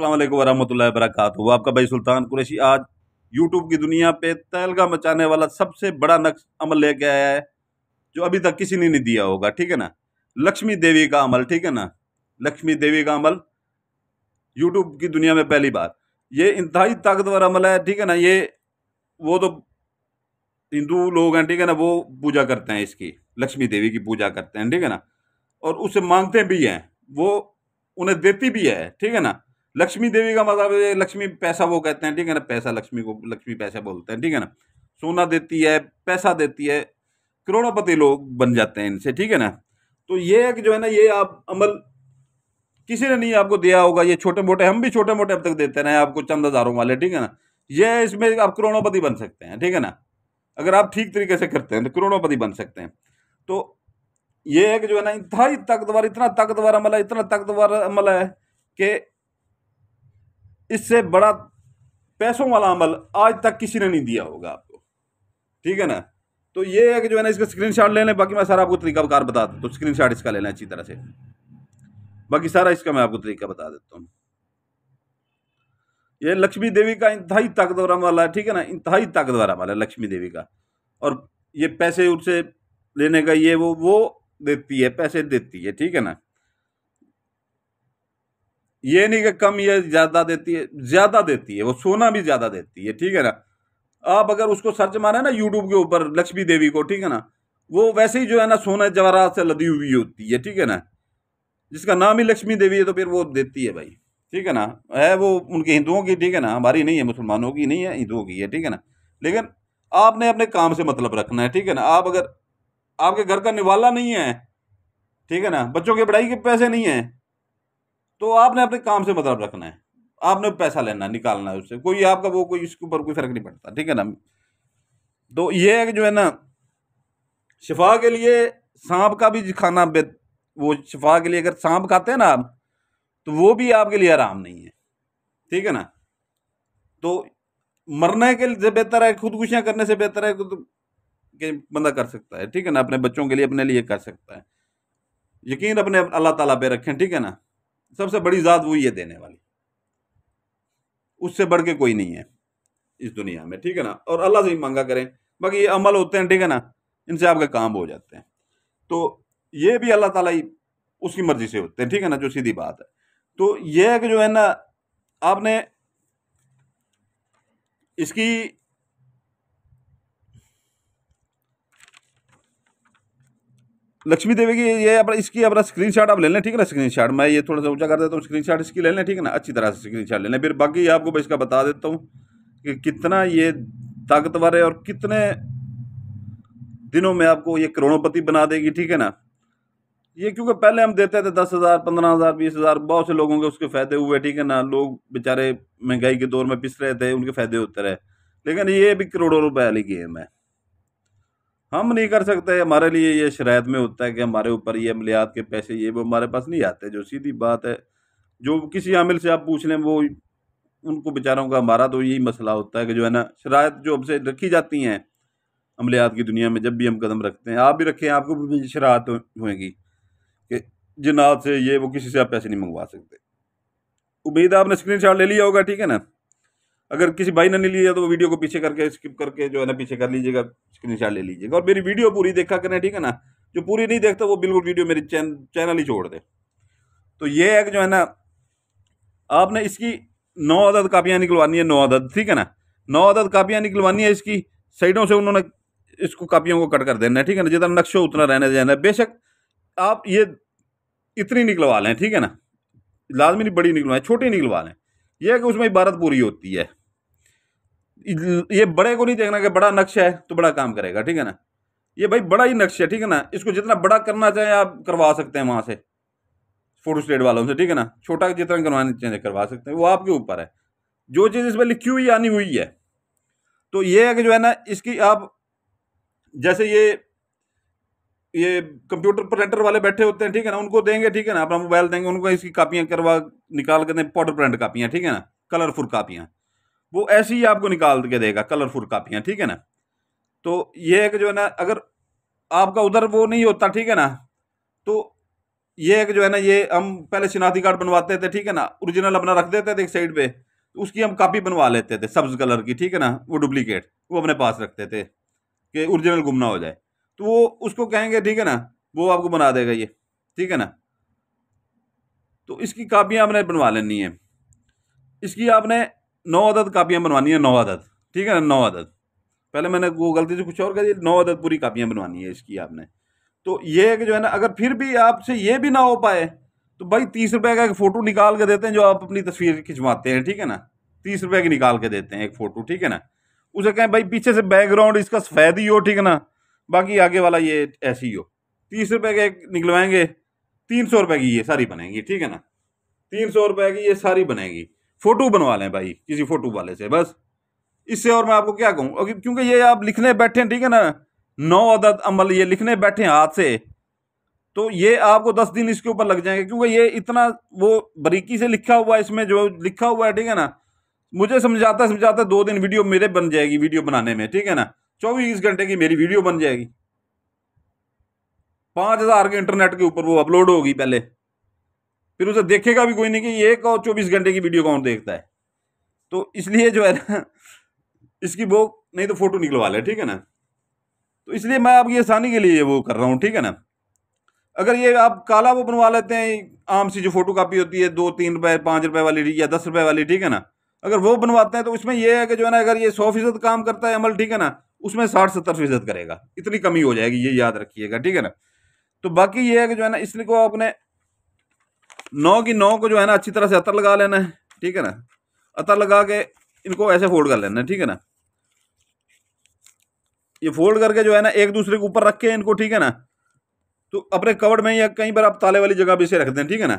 अस्सलाम वालेकुम वरहमतुल्लाहि वबरकातुहू। आपका भाई सुल्तान कुरैशी आज यूट्यूब की दुनिया पे तहलका मचाने वाला सबसे बड़ा नक्श अमल लेके आया है जो अभी तक किसी ने नहीं दिया होगा। ठीक है ना, लक्ष्मी देवी का अमल। ठीक है ना, लक्ष्मी देवी का अमल यूट्यूब की दुनिया में पहली बार। ये इंतहाई ताकतवर अमल है। ठीक है ना, ये वो तो हिंदू लोग हैं, ठीक है ना, वो पूजा करते हैं, इसकी लक्ष्मी देवी की पूजा करते हैं। ठीक है ना, और उससे मांगते भी हैं, वो उन्हें देती भी है। ठीक है ना, लक्ष्मी देवी का मतलब है लक्ष्मी पैसा वो कहते हैं। ठीक है ना, पैसा लक्ष्मी को लक्ष्मी पैसा बोलते हैं। ठीक है ना, सोना देती है, पैसा देती है, करोड़ोंपति लोग बन जाते हैं इनसे। ठीक है ना, तो ये है कि जो है ना, ये आप अमल किसी ने नहीं आपको दिया होगा। ये छोटे मोटे, हम भी छोटे मोटे अब तक देते रहे आपको, चंद हजारों वाले। ठीक है ना, ये इसमें आप करोड़ोंपति बन सकते हैं। ठीक है ना, अगर आप ठीक तरीके से करते हैं तो करोड़ोंपति बन सकते हैं। तो ये है कि जो है ना, इंतहाई ताकतवर, इतना ताकतवर अमल है, इतना ताकतवर अमल है कि इससे बड़ा पैसों वाला अमल आज तक किसी ने नहीं दिया होगा आपको। ठीक है ना, तो ये है कि जो है ना, इसका स्क्रीनशॉट ले लें। बाकी मैं सारा आपको तरीका कार बता देता हूँ। स्क्रीनशॉट इसका ले लें अच्छी तरह से, बाकी सारा इसका मैं आपको तरीका बता देता हूँ। ये लक्ष्मी देवी का इंतहाई ताकतवर अमल है। ठीक है ना, इंतहाई ताकतवर अमल है लक्ष्मी देवी का। और ये पैसे उससे लेने का, ये वो देती है, पैसे देती है। ठीक है ना, ये नहीं कि कम, ये ज्यादा देती है, ज्यादा देती है, वो सोना भी ज्यादा देती है। ठीक है ना, आप अगर उसको सर्च मारे ना यूट्यूब के ऊपर लक्ष्मी देवी को, ठीक है ना, वो वैसे ही जो है ना, सोना जवाहरात से लदी हुई होती है। ठीक है ना, जिसका नाम ही लक्ष्मी देवी है, तो फिर वो देती है भाई। ठीक है ना, है वो उनके हिंदुओं की। ठीक है ना, हमारी नहीं है, मुसलमानों की नहीं है, हिंदुओं की है। ठीक है ना, लेकिन आपने अपने काम से मतलब रखना है। ठीक है ना, आप अगर आपके घर का निवाला नहीं है, ठीक है ना, बच्चों की पढ़ाई के पैसे नहीं है, तो आपने अपने काम से मतलब रखना है। आपने पैसा लेना है, निकालना है उससे, कोई आपका वो कोई इसके ऊपर कोई फर्क नहीं पड़ता। ठीक है ना, तो ये है कि जो है ना, शिफा के लिए सांप का भी खाना वो शिफा के लिए अगर सांप खाते हैं ना आप, तो वो भी आपके लिए आराम नहीं है। ठीक है ना, तो मरने के लिए बेहतर है, खुदकुशियां करने से बेहतर है कि बंदा कर सकता है। ठीक है ना, अपने बच्चों के लिए, अपने लिए कर सकता है। यकीन अपने अल्लाह ताला पे रखें। ठीक है ना, सबसे बड़ी ज़ात वही है देने वाली, उससे बढ़ के कोई नहीं है इस दुनिया में। ठीक है ना, और अल्लाह से ही मांगा करें। बाकी ये अमल होते हैं, ठीक है ना, इनसे आपके काम हो जाते हैं। तो ये भी अल्लाह ताला ही उसकी मर्जी से होते हैं। ठीक है ना, जो सीधी बात है। तो ये है कि जो है ना, आपने इसकी लक्ष्मी देवी की ये अपना इसकी अपना स्क्रीनशॉट आप ले लें। ठीक है ना, स्क्रीनशॉट मैं ये थोड़ा सा ऊंचा कर देता हूँ, स्क्रीनशॉट इसकी ले लें। ठीक है ना, अच्छी तरह से स्क्रीनशॉट ले लें। फिर बाकी आपको मैं इसका बता देता हूँ कि कितना ये ताकतवर है और कितने दिनों में आपको ये करोड़ोंपति बना देगी। ठीक है ना, ये क्योंकि पहले हम देते थे 10,000, 15,000, 20,000, बहुत से लोगों के उसके फायदे हुए। ठीक है ना, लोग बेचारे महंगाई के दौर में पिस रहे थे, उनके फायदे होते रहे। लेकिन ये भी करोड़ों रुपए वाली गेम है, हम नहीं कर सकते। हमारे लिए ये शरायत में होता है कि हमारे ऊपर ये अमलियात के पैसे ये वो हमारे पास नहीं आते। जो सीधी बात है, जो किसी आमिल से आप पूछ लें, वो उनको बेचारों का, हमारा तो यही मसला होता है कि जो है ना, शरायत जो हमसे रखी जाती हैं अमलियात की दुनिया में, जब भी हम कदम रखते हैं, आप भी रखें, आपको भी शरारत होगी कि जिन्नात से ये वो किसी से आप पैसे नहीं मंगवा सकते। उम्मीद है आपने स्क्रीनशॉट ले लिया होगा। ठीक है ना, अगर किसी भाई ने नहीं लिया तो वो वीडियो को पीछे करके स्किप करके जो है ना, पीछे कर लीजिएगा, स्क्रीनशॉट ले लीजिएगा। और मेरी वीडियो पूरी देखा करें। ठीक है ना, जो पूरी नहीं देखता वो बिल्कुल वीडियो मेरी चैनल ही छोड़ दे। तो ये है कि जो है ना, आपने इसकी 9 अदद कापियां निकलवानी है, 9 अदद। ठीक है ना, 9 अदद कापियां निकलवानी है। इसकी साइडों से उन्होंने इसको कापियों को कट कर देना है। ठीक है ना, जितना नक्शा उतना रहने देना है। बेशक आप ये इतनी निकलवा लें, ठीक है ना, लाजमी नहीं बड़ी निकलवाएं, छोटी निकलवा लें। यह है कि उसमें इबारत पूरी होती है। ये बड़े को नहीं देखना कि बड़ा नक्शा है तो बड़ा काम करेगा। ठीक है ना, ये भाई बड़ा ही नक्शा है। ठीक है ना, इसको जितना बड़ा करना चाहे आप करवा सकते हैं वहां से, फोटो स्टेट वालों से। ठीक है ना, छोटा जितना करवाना चाहे करवा सकते हैं, वो आपके ऊपर है। जो चीज़ इसमें लिखी हुई आनी हुई है। तो ये है कि जो है ना, इसकी आप जैसे ये कंप्यूटर प्रिंटर वाले बैठे होते हैं, ठीक है ना, उनको देंगे, ठीक है ना, अपना मोबाइल देंगे उनको, इसकी कापियां करवा निकाल के दें, पाउडर प्रिंट कापियां। ठीक है ना, कलरफुल कापियां, वो ऐसी ही आपको निकाल के देगा, कलरफुल कापियां। ठीक है ना, तो ये है कि जो है ना, अगर आपका उधर वो नहीं होता, ठीक है ना, तो ये है कि जो है ना, ये हम पहले शिनाख्ती कार्ड बनवाते थे, ठीक है ना, ओरिजिनल अपना रख देते थे एक साइड पे, उसकी हम कॉपी बनवा लेते थे सब्ज कलर की, ठीक है ना, वो डुप्लीकेट वो अपने पास रखते थे कि ओरिजिनल गुम ना हो जाए। तो वो उसको कहेंगे, ठीक है ना, वो आपको बना देगा ये, ठीक है ना। तो इसकी कापियां आपने बनवा लेनी है। इसकी आपने 9 अदद कापियां बनवानी है, 9 अदद, ठीक है ना, 9 अदद। पहले मैंने वो गलती से कुछ और कर दिया, 9 अदद पूरी कापियां बनवानी है इसकी आपने। तो ये है कि जो है ना, अगर फिर भी आपसे ये भी ना हो पाए तो भाई 30 रुपए का एक फोटो निकाल के देते हैं, जो आप अपनी तस्वीर खिंचवाते हैं, ठीक है ना, 30 रुपए की निकाल के देते हैं एक फोटो, ठीक है ना। उसे कहें भाई पीछे से बैकग्राउंड इसका सफेद ही हो, ठीक है ना, बाकी आगे वाला ये ऐसी ही हो। 30 रुपए के एक निकलवाएंगे, 300 रुपए की ये सारी बनेगी, ठीक है ना, 300 रुपए की ये सारी बनेगी। फोटो बनवा लें भाई किसी फोटो वाले से, बस इससे और मैं आपको क्या कहूँ, क्योंकि ये आप लिखने बैठे हैं, ठीक है ना, 9 अदद अमल ये लिखने बैठे हैं हाथ से, तो ये आपको 10 दिन इसके ऊपर लग जाएंगे, क्योंकि ये इतना वो बारीकी से लिखा हुआ है, इसमें जो लिखा हुआ है, ठीक है ना। मुझे समझाता समझाता 2 दिन वीडियो मेरे बन जाएगी वीडियो बनाने में, ठीक है ना, 24 घंटे की मेरी वीडियो बन जाएगी, 5,000 के इंटरनेट के ऊपर वो अपलोड होगी पहले, फिर उसे देखेगा भी कोई नहीं कि ये 24 घंटे की वीडियो कौन देखता है। तो इसलिए जो है ना, इसकी वो नहीं तो फोटो निकलवा ले, ठीक है ना। तो इसलिए मैं आपकी आसानी के लिए ये वो कर रहा हूँ, ठीक है ना। अगर ये आप काला वो बनवा लेते हैं, आम सी जो फोटो कापी होती है 2-3 रुपए 5 रुपए वाली या 10 रुपए वाली, ठीक है ना, अगर वो बनवाते हैं तो इसमें ये है कि जो है ना, अगर ये 100% काम करता है अमल, ठीक है ना, उसमें 60-70% करेगा, इतनी कमी हो जाएगी, ये याद रखिएगा, ठीक है ना। तो बाकी ये है कि जो है ना, इसलिए को आपने 9 को जो है ना अच्छी तरह से अतर लगा लेना है, ठीक है ना। अतर लगा के इनको ऐसे फोल्ड कर लेना है, ठीक है ना। ये फोल्ड करके जो है ना एक दूसरे के ऊपर रख के इनको, ठीक है ना, तो अपने कवर्ड में या कहीं पर आप ताले वाली जगह पे इसे रख दें, ठीक है ना,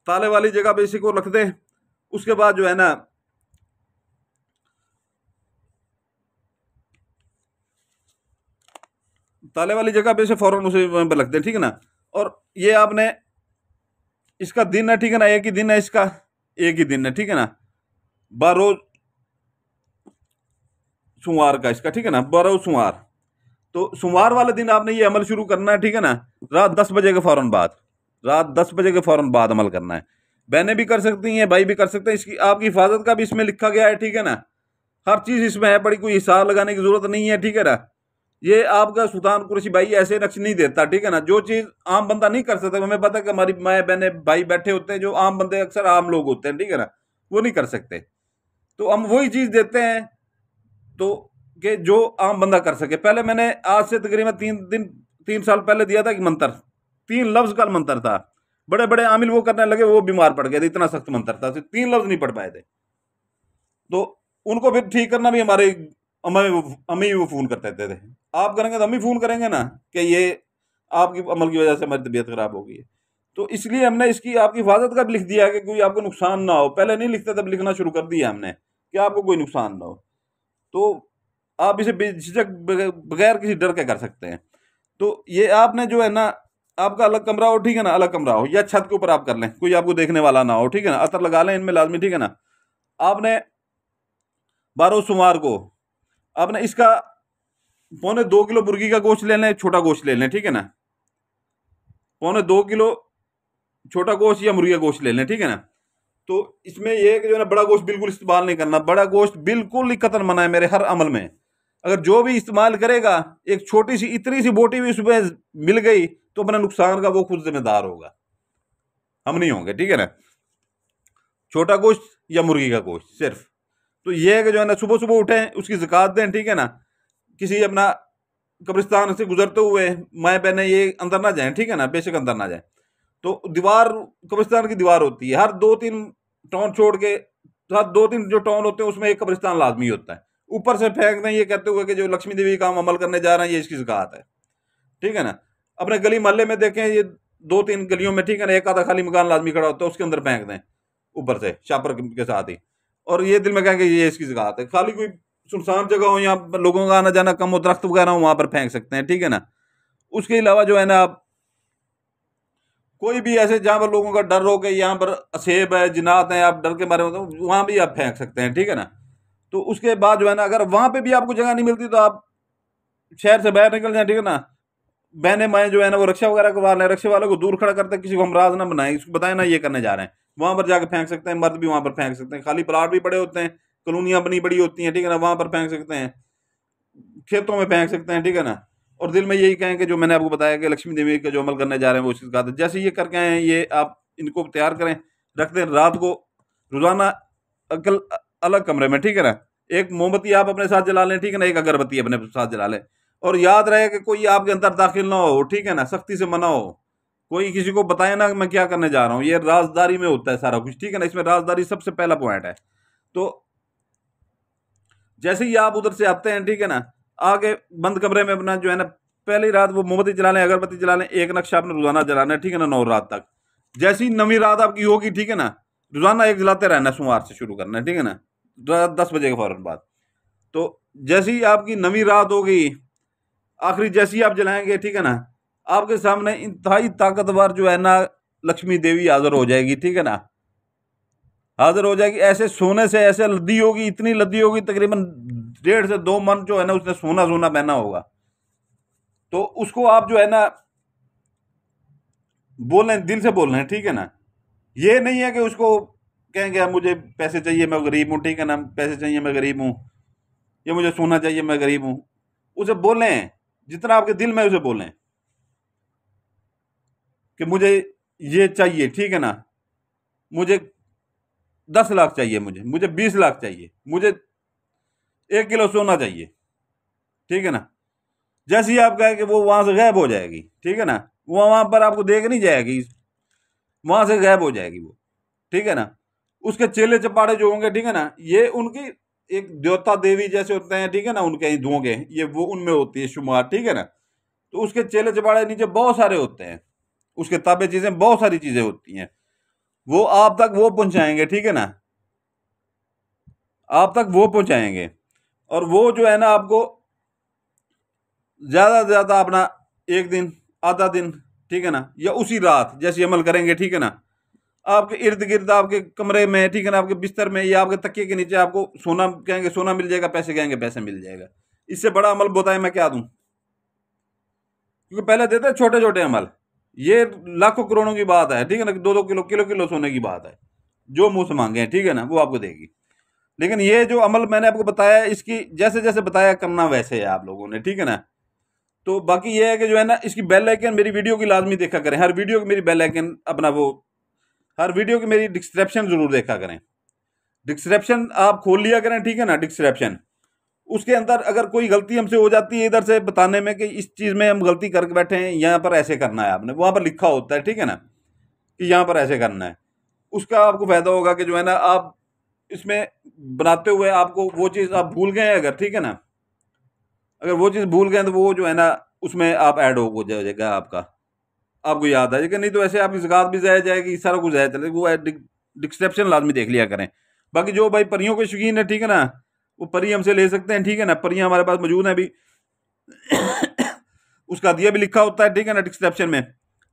ताले वाली जगह पे इसी को रख दें। उसके बाद जो है ना, ताले वाली जगह पे इसे फौरन उसे वहां पर रख दें, ठीक है ना। और ये आपने इसका दिन है, ठीक है ना, एक ही दिन है इसका, एक ही दिन है, ठीक है ना, 12 सोमवार का इसका, ठीक है ना, 12 सोमवार। तो सोमवार वाले दिन आपने ये अमल शुरू करना है, ठीक है ना, रात 10 बजे के फौरन बाद, रात 10 बजे के फौरन बाद अमल करना है। बहनें भी कर सकती हैं, भाई भी कर सकते हैं, इसकी आपकी हिफाजत का भी इसमें लिखा गया है, ठीक है ना, हर चीज़ इसमें है, बड़ी कोई हिसाब लगाने की जरूरत नहीं है, ठीक है ना। ये आपका सुल्तान कुरैशी भाई ऐसे नक्श नहीं देता, ठीक है ना, जो चीज़ आम बंदा नहीं कर सकता, हमें पता है कि हमारी माए बहने भाई बैठे होते हैं, जो आम बंदे अक्सर आम लोग होते हैं, ठीक है ना, वो नहीं कर सकते। तो हम वही चीज़ देते हैं, तो कि जो आम बंदा कर सके। पहले मैंने आज से तकरीबन 3 साल पहले दिया था कि मंत्र, 3 लफ्ज का मंत्र था, बड़े बड़े आमिल वो करने लगे, वो बीमार पड़ गए थे, इतना सख्त मंत्र था, 3 लफ्ज नहीं पढ़ पाए थे। तो उनको फिर ठीक करना भी हमारे अम्मी वो फ़ोन करते थे, आप करेंगे तो हम ही फ़ोन करेंगे ना कि ये आपकी अमल की वजह से हमारी तबीयत ख़राब हो गई है। तो इसलिए हमने इसकी आपकी हिफाजत का भी लिख दिया है कि कोई आपको नुकसान ना हो। पहले नहीं लिखते, तब लिखना शुरू कर दिया हमने कि आपको कोई नुकसान ना हो। तो आप इसे बेझिझक बगैर किसी डर के कर सकते हैं। तो ये आपने जो है ना, आपका अलग कमरा हो, ठीक है ना, अलग कमरा हो या छत के ऊपर आप कर लें, कोई आपको देखने वाला ना हो, ठीक है ना, अतर लगा लें इनमें लाजमी, ठीक है ना। आपने 12 सोमवार को आपने इसका 1.25 किलो मुर्गी का गोश्त ले लें, छोटा गोश्त ले लें, ठीक है ना, 1.25 किलो छोटा गोश्त या मुर्गी का गोश्त ले लें, ठीक है ना। तो इसमें यह है कि जो है ना, बड़ा गोश्त बिल्कुल इस्तेमाल नहीं करना, बड़ा गोश्त बिल्कुल ही कतन मना है मेरे हर अमल में। अगर जो भी इस्तेमाल करेगा, एक छोटी सी इतनी सी बोटी भी उसमें मिल गई तो अपने नुकसान का वो खुद जिम्मेदार होगा, हम नहीं होंगे, ठीक है ना। छोटा गोश्त या मुर्गी का गोश्त सिर्फ। तो ये है कि जो है ना, सुबह सुबह उठें, उसकी ज़कात दें, ठीक है ना। किसी अपना कब्रिस्तान से गुजरते हुए माएँ बहनें ये अंदर ना जाएं, ठीक है ना, बेशक अंदर ना जाएं। तो दीवार, कब्रिस्तान की दीवार होती है, हर 2-3 टाउन छोड़ के, हर 2-3 जो टाउन होते हैं उसमें एक कब्रिस्तान लाजमी होता है। ऊपर से फेंक दें ये कहते हुए कि जो लक्ष्मी देवी काम अमल करने जा रहे हैं, ये इसकी ज़कात है, ठीक है ना। अपने गली मोहल्ले में देखें, ये 2-3 गलियों में, ठीक है ना, एक आधा खाली मकान लाजमी खड़ा होता है, उसके अंदर फेंक दें ऊपर से शापर के साथ ही, और ये दिल में कहेंगे ये इसकी ज़कात है। खाली कोई सुनसान जगह हो, यहाँ पर लोगों का आना जाना कम हो, दरख्त वगैरह हो, वहाँ पर फेंक सकते हैं, ठीक है ना। उसके अलावा जो है ना, आप कोई भी ऐसे जहाँ पर लोगों का डर हो कि यहाँ पर असेब है, जिन्नात हैं, आप डर के मारे होते हो, वहाँ भी आप फेंक सकते हैं, ठीक है ना। तो उसके बाद जो है ना, अगर वहाँ पे भी आपको जगह नहीं मिलती तो आप शहर से बाहर निकल जाए, ठीक है ना, बहने माएँ जो है ना वो रक्षा वगैरह करवा लें, रक्षा वालों को दूर खड़ा करते हैं, किसी को हम राज ना बनाएं, इसको बताएं ना ये करने जा रहे हैं, वहां पर जाके फेंक सकते हैं, मर्द भी वहां पर फेंक सकते हैं, खाली प्लाट भी पड़े होते हैं, कॉलोनियां बनी बड़ी होती हैं, ठीक है ना, वहां पर फेंक सकते हैं, खेतों में फेंक सकते हैं, ठीक है ना। और दिल में यही कहें कि जो मैंने आपको बताया कि लक्ष्मी देवी का जो अमल करने जा रहे हैं वो चीज़ का जैसे ये करके आए हैं, ये आप इनको तैयार करें, रख दें रात को, रोजाना अकल अलग कमरे में, ठीक है ना। एक मोमबत्ती आप अपने साथ जला लें, ठीक है ना, एक अगरबत्ती अपने साथ जला लें, और याद रहे कि कोई आपके अंदर दाखिल ना हो, ठीक है ना, सख्ती से मना हो, कोई किसी को बताए ना कि मैं क्या करने जा रहा हूँ, ये राजदारी में होता है सारा कुछ, ठीक है ना, इसमें राजदारी सबसे पहला पॉइंट है। तो जैसे ही आप उधर से आते हैं, ठीक है ना, आगे बंद कमरे में अपना जो है ना पहली रात वो मोमबत्ती जला लें, अगरबत्ती जला लें, एक नक्शा आपने रोजाना जलाना है, ठीक है ना, 9 रात तक। जैसी नवी रात आपकी होगी, ठीक है ना, रोजाना एक जलाते रहना, सोमवार से शुरू करना है, ठीक है ना, 10 बजे के फौरन बाद। तो जैसी ही आपकी नवी रात होगी, आखिरी जैसी आप जलाएंगे, ठीक है ना, आपके सामने इंतहाई ताकतवर जो है ना लक्ष्मी देवी हाजिर हो जाएगी, ठीक है ना, हाजिर हो जाएगी, ऐसे सोने से ऐसे लद्दी होगी, इतनी लद्दी होगी, तकरीबन 1.5 से 2 मन जो है ना उसने सोना सोना पहना होगा। तो उसको आप जो है ना बोलें, दिल से बोल रहे हैं, ठीक है ना, ये नहीं है कि उसको कहेंगे मुझे पैसे चाहिए मैं गरीब हूँ, ठीक है ना, पैसे चाहिए मैं गरीब हूँ, ये मुझे सोना चाहिए मैं गरीब हूँ। उसे बोलें जितना आपके दिल में, उसे बोलें कि मुझे ये चाहिए, ठीक है ना, मुझे 10 लाख चाहिए, मुझे 20 लाख चाहिए, मुझे 1 किलो सोना चाहिए, ठीक है ना। जैसे ही आप कहे कि वो वहां से गायब हो जाएगी, ठीक है ना, वो वहां पर आपको देख नहीं जाएगी, वहां से गायब हो जाएगी वो, ठीक है ना। उसके चेले चपाड़े जो होंगे, ठीक है ना, ये उनकी एक देवता देवी जैसे होते हैं, ठीक है ना, उनके धुओंगे ये वो उनमें होती है शुमार, ठीक है ना। तो उसके चेले चपाड़े नीचे बहुत सारे होते हैं, उसके ताबे चीजें बहुत सारी चीजें होती हैं, वो आप तक वो पहुंचाएंगे, ठीक है ना, आप तक वो पहुंचाएंगे। और वो जो है ना आपको ज्यादा से ज्यादा अपना एक दिन, आधा दिन, ठीक है ना, या उसी रात जैसे अमल करेंगे, ठीक है ना, आपके इर्द गिर्द आपके कमरे में, ठीक है ना, आपके बिस्तर में या आपके तकिए के नीचे आपको सोना कहेंगे सोना मिल जाएगा, पैसे कहेंगे पैसे मिल जाएगा। इससे बड़ा अमल बताए मैं क्या दूं, क्योंकि पहले देते छोटे छोटे अमल, ये लाखों करोड़ों की बात है, ठीक है ना, 2-2 किलो किलो किलो सोने की बात है, जो मुंह से मांगे हैं, ठीक है ना, वो आपको देगी। लेकिन ये जो अमल मैंने आपको बताया, इसकी जैसे जैसे बताया करना वैसे है आप लोगों ने, ठीक है ना। तो बाकी ये है कि जो है ना इसकी बेल आइकन मेरी वीडियो की लाजमी देखा करें, हर वीडियो की मेरी बेल आइकन अपना वो, हर वीडियो की मेरी डिस्क्रिप्शन जरूर देखा करें, डिस्क्रिप्शन आप खोल लिया करें, ठीक है ना, डिस्क्रिप्शन उसके अंदर अगर कोई गलती हमसे हो जाती है इधर से बताने में कि इस चीज़ में हम गलती करके बैठे हैं, यहाँ पर ऐसे करना है आपने, वहाँ पर लिखा होता है, ठीक है ना, कि यहाँ पर ऐसे करना है, उसका आपको फायदा होगा कि जो है ना आप इसमें बनाते हुए आपको वो चीज़ आप भूल गए हैं अगर, ठीक है ना, अगर वो चीज़ भूल गए तो वो जो है ना उसमें आप ऐड हो जाएगा आपका, आपको याद आ जाएगा, नहीं तो ऐसे आपकी ज़कात भी ज़ाया जाएगी, सारा कुछ ज़ाया चलेगा, वो डिस्क्रिप्शन लाजमी देख लिया करें। बाकी जो भाई परियों के शौकीन है, ठीक है ना, वो परी हमसे ले सकते हैं, ठीक है ना, परियां हमारे पास मौजूद हैं अभी। उसका हदिया भी लिखा होता है, ठीक है ना, डिस्क्रिप्शन में,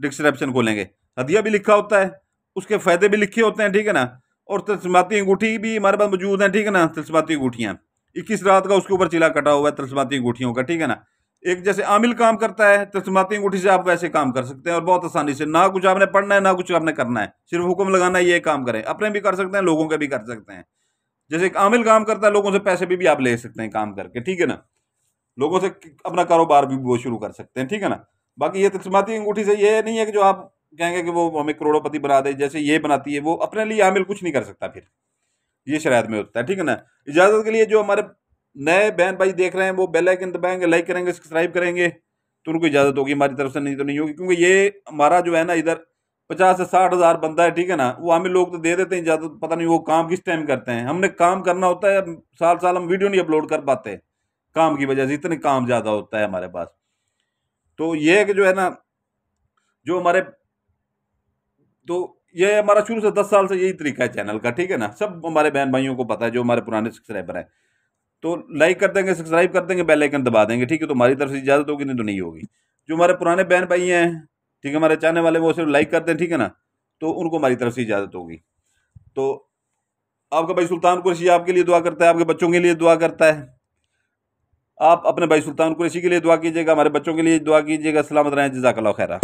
डिस्क्रिप्शन खोलेंगे, हदिया भी लिखा होता है, उसके फायदे भी लिखे होते हैं, ठीक है ना। और तिलस्माती अंगूठी भी हमारे पास मौजूद है, ठीक है ना, तिलस्माती अंगूठियाँ 21 रात का उसके ऊपर चिला कटा हुआ है तिलस्माती अंगूठियों का, ठीक है ना। एक जैसे आमिल काम करता है तिलस्माती अंगूठी से, आप वैसे काम कर सकते हैं, और बहुत आसानी से, ना कुछ आपने पढ़ना है ना कुछ आपने करना है, सिर्फ हुक्म लगाना है, ये काम करें, अपने भी कर सकते हैं, लोगों के भी कर सकते हैं। जैसे एक आमिल काम करता है, लोगों से पैसे भी आप ले सकते हैं काम करके, ठीक है ना, लोगों से अपना कारोबार भी वो शुरू कर सकते हैं, ठीक है ना। बाकी ये तिलस्माती अंगूठी से ये नहीं है कि जो आप कहेंगे कि वो हमें करोड़पति बना दे, जैसे ये बनाती है, वो अपने लिए आमिल कुछ नहीं कर सकता, फिर ये शरायत में होता है, ठीक है ना। इजाजत के लिए जो हमारे नए बहन भाई देख रहे हैं वो बेल आइकन दबाएंगे, लाइक करेंगे, सब्सक्राइब करेंगे, तो उनको इजाजत होगी, हमारी तरफ से नहीं तो नहीं होगी, क्योंकि ये हमारा जो है ना इधर 50 से 60 हज़ार बंदा है, ठीक है ना, वो आमिल लोग तो दे देते हैं इजाजत, पता नहीं वो काम किस टाइम करते हैं, हमने काम करना होता है, साल साल हम वीडियो नहीं अपलोड कर पाते काम की वजह से, इतने काम ज्यादा होता है हमारे पास। तो ये है कि जो है ना जो हमारे, तो ये हमारा शुरू से 10 साल से यही तरीका है चैनल का, ठीक है ना, सब हमारे बहन भाइयों को पता है जो हमारे पुराने सब्सक्राइबर हैं। तो लाइक कर देंगे, सब्सक्राइब कर देंगे, बेल आइकन दबा देंगे, ठीक है, तो हमारी तरफ से इजाजत होगी, नहीं तो नहीं होगी। जो हमारे पुराने बहन भाई हैं, ठीक है, हमारे चाहने वाले, वो सिर्फ लाइक करते हैं, ठीक है ना, तो उनको हमारी तरफ से इजाजत होगी। तो आपका भाई सुल्तान कुरैशी आपके लिए दुआ करता है, आपके बच्चों के लिए दुआ करता है, आप अपने भाई सुल्तान कुरैशी के लिए दुआ कीजिएगा, हमारे बच्चों के लिए दुआ कीजिएगा। सलामत रहें, जज़ाकल्लाह खैरा।